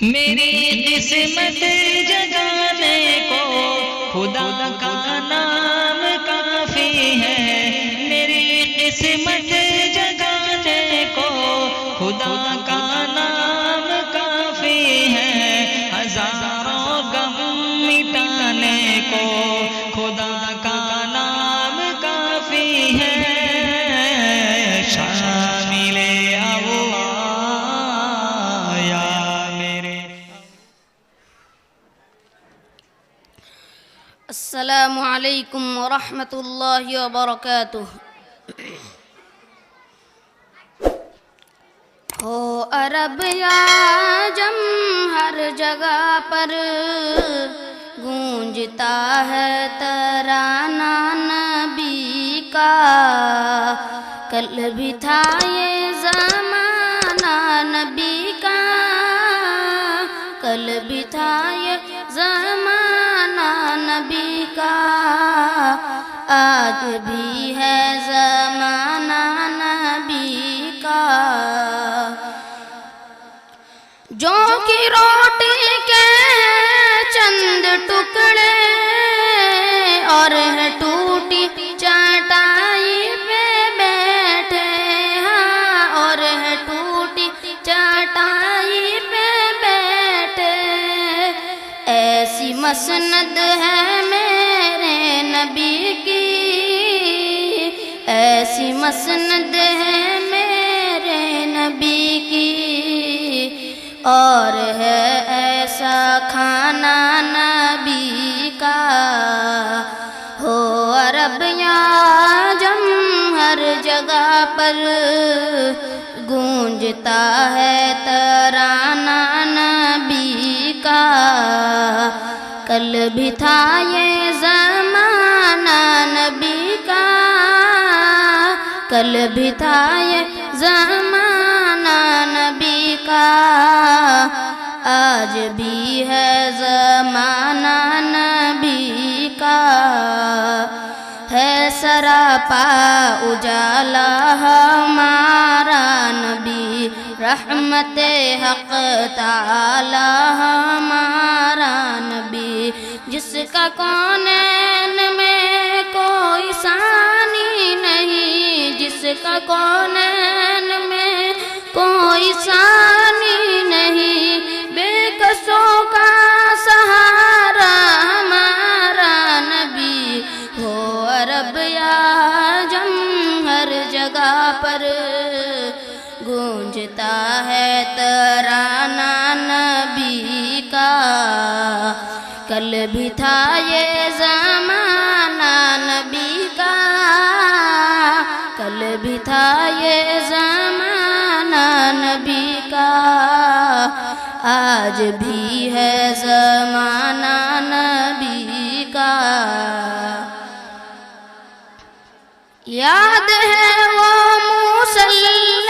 میری قسمت جگانے کو خدا کا نام کافی ہے، میری قسمت جگانے کو خدا کا نام کافی ہے، ہزاروں غم مٹانے کو خدا کا نام کافی ہے، شامل السلام علیکم ورحمۃ اللہ وبرکاتہ۔ ہو عرب یا عجم ہر جگہ پر گونجتا ہے ترانہ نبی کا، کل بھی تھا یہ زمانہ نبی کا، کل بھی تھا یہ زمانہ نبی کا، آج بھی ہے زمانہ نبی کا۔ جو کی روٹی کے چند ٹکڑے اور ہے ٹوٹی چٹائی پہ بیٹھے، ہاں اور ہے ٹوٹی چٹائی پہ بیٹھے، ایسی مسند ہے میرے نبی کی، ایسی مسند ہے میرے نبی کی، اور ہے ایسا کھانا نبی کا۔ ہو عرب یا عجم ہر جگہ پر گونجتا ہے ترانہ نبی کا، کل بھی تھا یہ زمانہ نبی کا، کل بھی تھا یہ زمانہ نبی کا، آج بھی ہے زمانہ نبی کا، ہے سراپا اجالا ہمارا نبی، رحمت حق تعالی ہمارا نبی، جس کا کونین میں کوئی ثانی نہیں، جس کا کونین میں کوئی ثانی نہیں، بے کسوں کا سہارا ہمارا نبی۔ ہو عرب یا عجم ہر جگہ پر گونجتا ہے ترانہ نبی کا، کل بھی تھا یہ زمانہ نبی کا، کل بھی تھا یہ زمانہ نبی کا، آج بھی ہے زمانہ نبی کا۔ یاد ہے وہ مصلی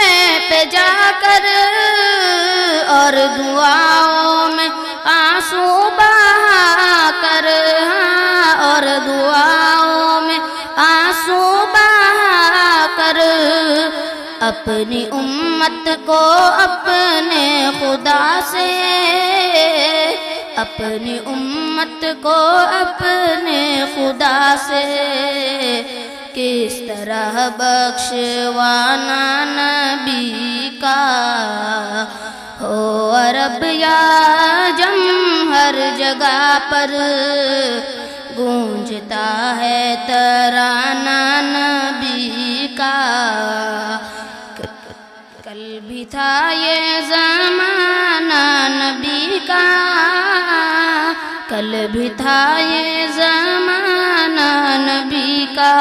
پہ جا کر اور دعاؤں میں آنسو بہا کر، ہاں اور دعاؤں میں آنسو بہا کر، اپنی امت کو اپنے خدا سے، اپنی امت کو اپنے خدا سے کس طرح بخشوانا نبی کا۔ ہو عرب یا عجم ہر جگہ پر گونجتا ہے ترانہ نبی کا، کل بھی تھا یہ زمانہ نبی کا، کل بھی تھا یہ زمانہ نبی کا،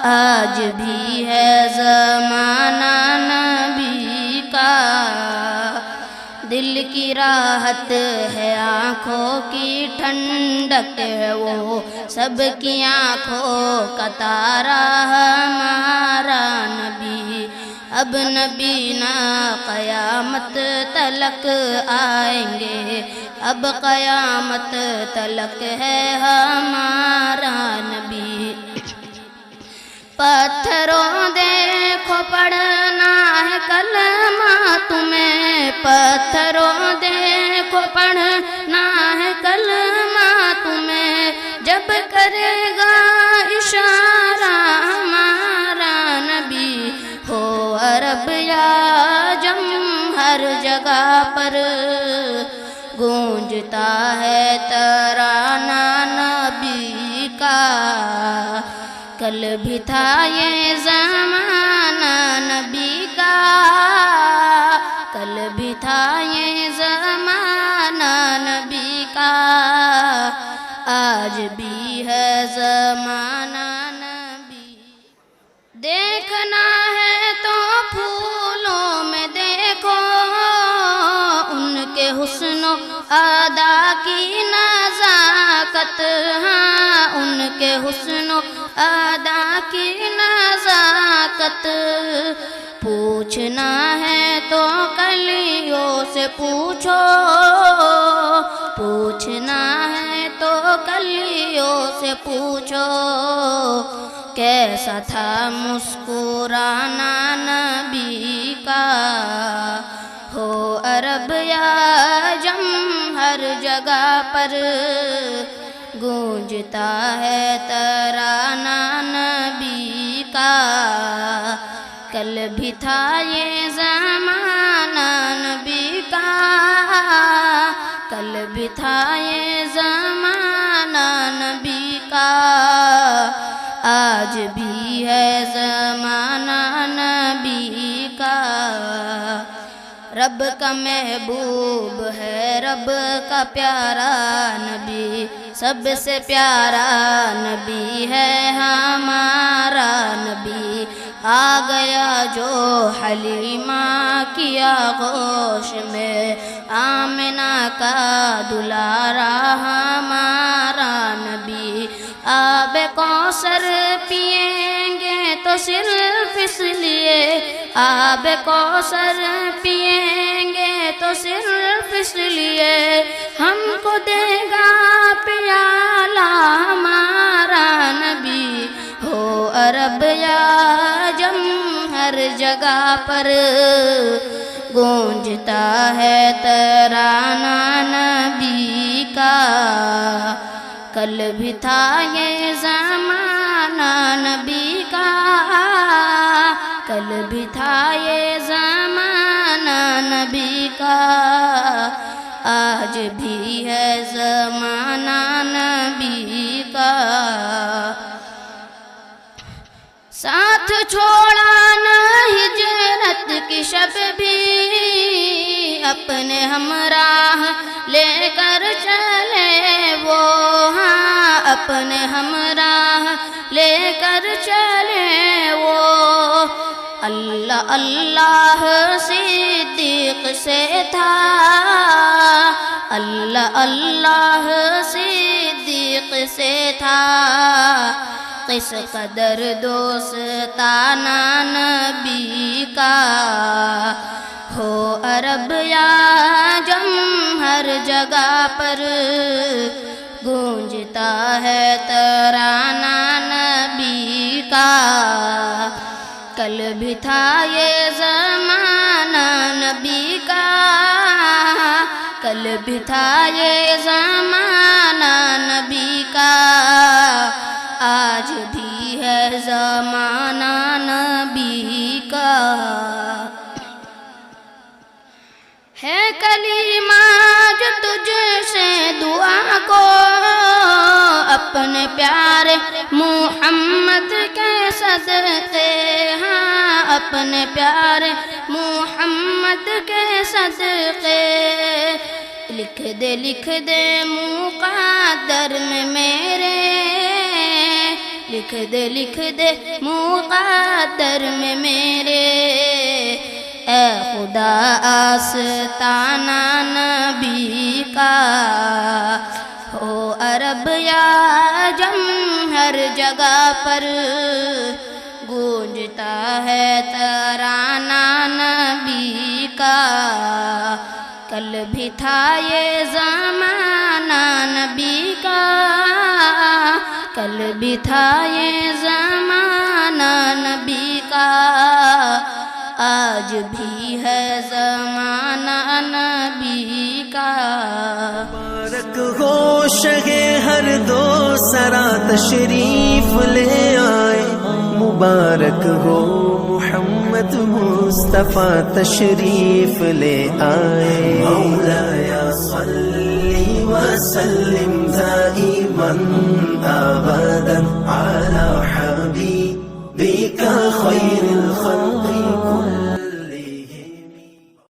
آج بھی ہے زمانہ نبی کا۔ دل کی راحت ہے آنکھوں کی ٹھنڈک ہے وہ سب کی آنکھوں کا تارا ہمارا نبی، اب نبی نہ قیامت تلک آئیں گے، اب قیامت تلک ہے ہمارا نبی۔ پتھروں دیکھو پڑھنا ہے کلمہ تمہیں، پتھروں دیکھو پڑھنا ہے کلمہ تمہیں، جب کرے گا اشارہ ہمارا نبی، ہو عرب یا عجم ہر جگہ پر گونجتا ہے ترانہ نبی کا، کل بھی تھا یہ زمانہ نبی کا، کل بھی تھا یہ زمانہ نبی کا، آج بھی ہے زمانہ نبی۔ دیکھنا ہے تو پھولوں میں دیکھو ان کے حسن و ادا کی نزاکت، ہاں ان کے حسن و ادا کی نزاکت، پوچھنا ہے تو کلیوں سے پوچھو، پوچھنا ہے تو کلیوں سے پوچھو، کیسا تھا مسکرانا نبی کا، ہو عرب یا عجم ہر جگہ پر گونجتا ہے ترانہ نبی کا، کل بھی تھا یہ زمانہ نبی کا، کل بھی تھا یہ زمانہ نبی کا، آج بھی ہے زمانہ نبی کا، رب کا محبوب ہے رب کا پیارا نبی، سب سے پیارا نبی ہے ہمارا نبی، آ گیا جو حلیمہ کی آغوش میں، آمنہ کا دلارا ہمارا نبی، آب کوثر پیئیں گے تو صرف اس لیے، آب کوثر پیئیں گے تو صرف اس لیے، ہم کو دے گا پیالہ ہمارا نبی، ہو عرب یا عجم ہر جگہ پر گونجتا ہے ترانہ نبی کا، کل بھی تھا یہ زمانہ نبی کا، کل بھی تھا یہ زمانہ نبی کا، آج بھی ہے زمانہ نبی کا، ساتھ چھوڑا نہ ہجرت کی شب بھی، اپنے ہمراہ لے کر چلے وہ، ہاں اپنے ہمراہ لے کر چلے وہ، اللہ اللہ صدیق سے تھا، اللہ اللہ صدیق سے تھا، کس قدر دوستانہ نبی کا، ہو عرب یا عجم ہر جگہ پر گونجتا ہے ترانہ نبی کا، کل بھی تھا یہ زمانہ نبی کا، کل بھی تھا یہ زمانہ نبی کا، آج بھی ہے زمانہ نبی کا، ہے کلمہ جو تجھ سے دعا کو، اپنے پیارے محمد کے صدقے، ہاں اپنے پیارے محمد کے صدقے، لکھ دے مقدر میں میرے، لکھ دے مقدر میں میرے، اے خدا آستانہ نبی کا، ہو عرب یا عجم ہر جگہ پر گونجتا ہے ترانہ نبی کا، کل بھی تھا یہ زمانہ نبی کا، کل بھی تھا یہ زمانہ نبی کا، آج بھی ہے زمانہ نبی کا۔ مبارک ہو شہ ہر دو سرا تشریف لے آئے، مبارک ہو محمد مصطفیٰ تشریف لے آئے۔ مولایا صلی وسلم دائما ابدا